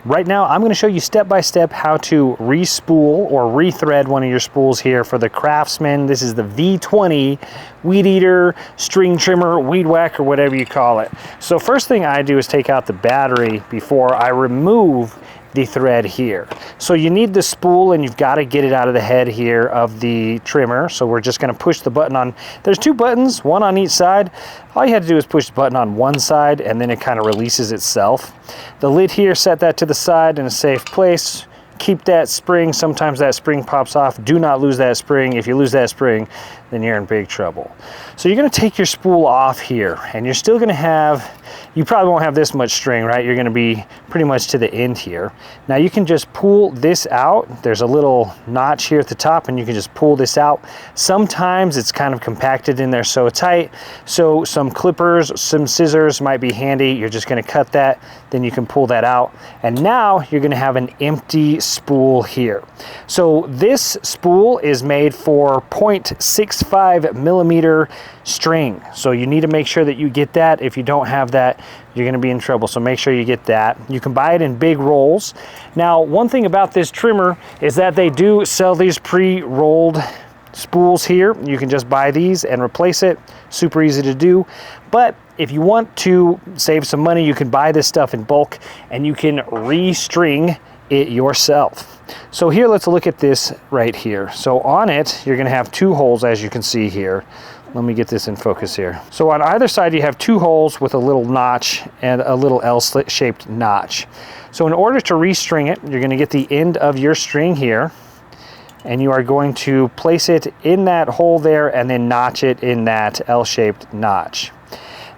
Right now, I'm going to show you step by step how to re-spool or rethread one of your spools here for the Craftsman. This is the V20 Weed Eater, String Trimmer, Weed Whacker, whatever you call it. So first thing I do is take out the battery before I remove the thread here. So you need the spool and you've got to get it out of the head here of the trimmer. So we're just going to push the button on. There's two buttons, one on each side. All you have to do is push the button on one side and then it kind of releases itself. The lid here, set that to the side in a safe place. Keep that spring. Sometimes that spring pops off. Do not lose that spring. If you lose that spring, then you're in big trouble. So you're going to take your spool off here and you're still going to have, you probably won't have this much string, right? You're going to be pretty much to the end here. Now you can just pull this out. There's a little notch here at the top and you can just pull this out. Sometimes it's kind of compacted in there so tight. So some clippers, some scissors might be handy. You're just going to cut that, then you can pull that out. And now you're going to have an empty spool here. So this spool is made for 0.65 millimeter string. So you need to make sure that you get that. If you don't have that, you're going to be in trouble. So make sure you get that. You can buy it in big rolls. Now, one thing about this trimmer is that they do sell these pre-rolled spools here. You can just buy these and replace it. Super easy to do. But if you want to save some money, you can buy this stuff in bulk and you can restring it yourself. So here, let's look at this right here. So on it, you're going to have two holes, as you can see here. Let me get this in focus here. So on either side, you have two holes with a little notch and a little L-shaped notch. So in order to restring it, you're going to get the end of your string here, and you are going to place it in that hole there and then notch it in that L-shaped notch.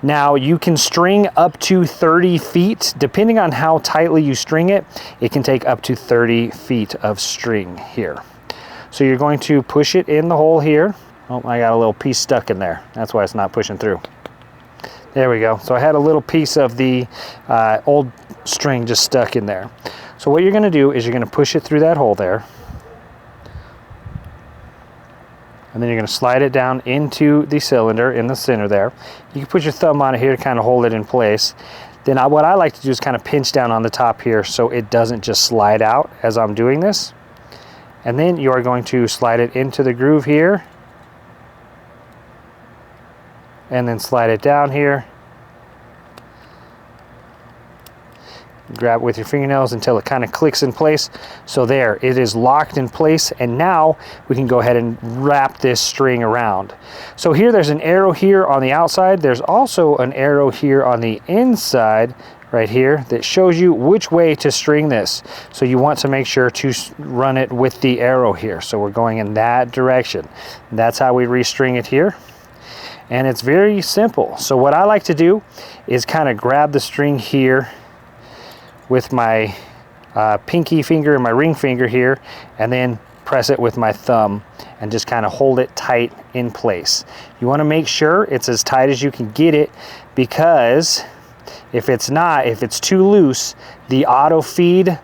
Now you can string up to 30 feet. Depending on how tightly you string it, it can take up to 30 feet of string here. So you're going to push it in the hole here. Oh, I got a little piece stuck in there. That's why it's not pushing through. There we go. So I had a little piece of the old string just stuck in there. So what you're going to do is you're going to push it through that hole there. And then you're going to slide it down into the cylinder in the center there. You can put your thumb on it here to kind of hold it in place. Then what I like to do is kind of pinch down on the top here so it doesn't just slide out as I'm doing this. And then you are going to slide it into the groove here. And then slide it down here. Grab it with your fingernails until it kind of clicks in place. So there, it is locked in place, and now we can go ahead and wrap this string around. So here, there's an arrow here on the outside. There's also an arrow here on the inside right here that shows you which way to string this. So you want to make sure to run it with the arrow here. So we're going in that direction. That's how we restring it here. And it's very simple. So what I like to do is kind of grab the string here with my pinky finger and my ring finger here, and then press it with my thumb and just kind of hold it tight in place. You want to make sure it's as tight as you can get it, because if it's not, if it's too loose, the auto feed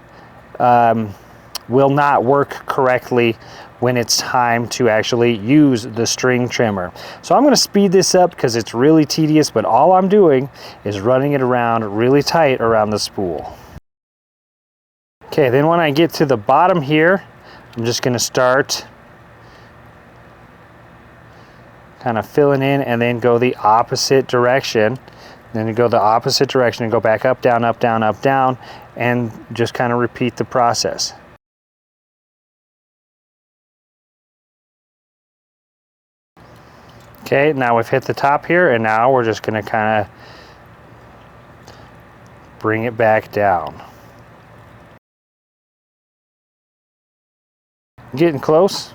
will not work correctly when it's time to actually use the string trimmer. So I'm going to speed this up because it's really tedious, but all I'm doing is running it around really tight around the spool. Okay, then when I get to the bottom here, I'm just going to start kind of filling in and then go the opposite direction. Then you go the opposite direction and go back up, down, up, down, up, down, and just kind of repeat the process. Okay, now we've hit the top here, and now we're just going to kind of bring it back down. Getting close.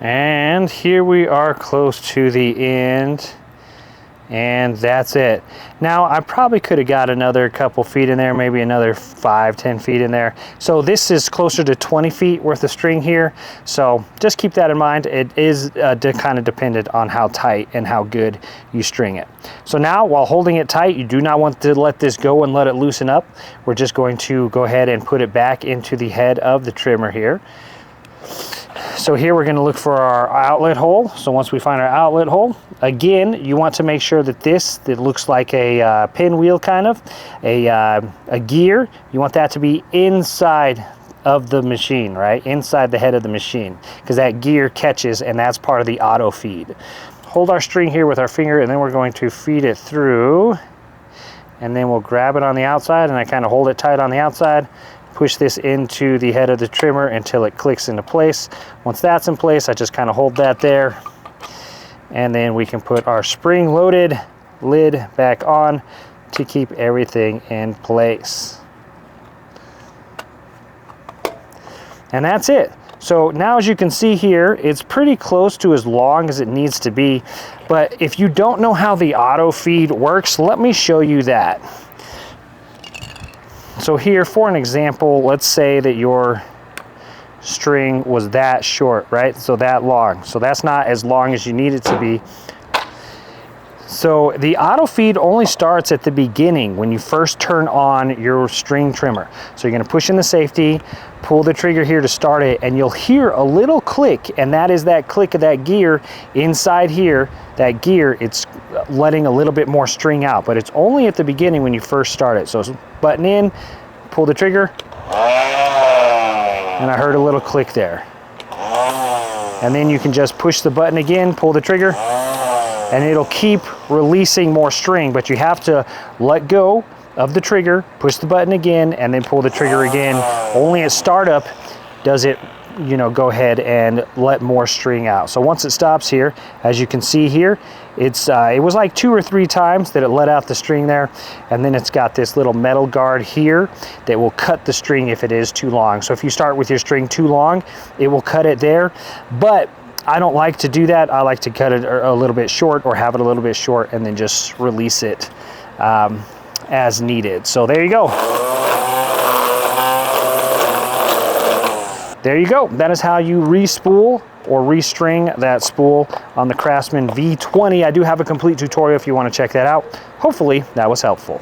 And here we are close to the end. And that's it. Now I probably could have got another couple feet in there, maybe another 5-10 feet in there. So this is closer to 20 feet worth of string here. So just keep that in mind. It is kind of dependent on how tight and how good you string it. So now, while holding it tight, you do not want to let this go and let it loosen up. We're just going to go ahead and put it back into the head of the trimmer here. So here we're going to look for our outlet hole. So once we find our outlet hole, again, you want to make sure that that looks like a pinwheel kind of, a gear, you want that to be inside of the machine, right? Inside the head of the machine, because that gear catches and that's part of the auto feed. Hold our string here with our finger and then we're going to feed it through, and then we'll grab it on the outside and I kind of hold it tight on the outside. Push this into the head of the trimmer until it clicks into place. Once that's in place, I just kind of hold that there. And then we can put our spring-loaded lid back on to keep everything in place. And that's it. So now as you can see here, it's pretty close to as long as it needs to be. But if you don't know how the auto feed works, let me show you that. So here, for an example, let's say that your string was that short, right? So that long. So that's not as long as you need it to be. So the auto feed only starts at the beginning when you first turn on your string trimmer. So you're going to push in the safety, pull the trigger here to start it, and you'll hear a little click, and that is that click of that gear inside here. That gear, it's letting a little bit more string out, but it's only at the beginning when you first start it. So button in, pull the trigger, and I heard a little click there. And then you can just push the button again, pull the trigger, and it'll keep releasing more string, but you have to let go of the trigger, push the button again, and then pull the trigger again. Only at startup does it, you know, go ahead and let more string out. So once it stops here, as you can see here, it was like 2 or 3 times that it let out the string there, and then it's got this little metal guard here that will cut the string if it is too long. So if you start with your string too long, it will cut it there, but I don't like to do that. I like to cut it a little bit short, or have it a little bit short, and then just release it as needed. So there you go. There you go. That is how you re-spool or restring that spool on the Craftsman V20. I do have a complete tutorial if you want to check that out. Hopefully that was helpful.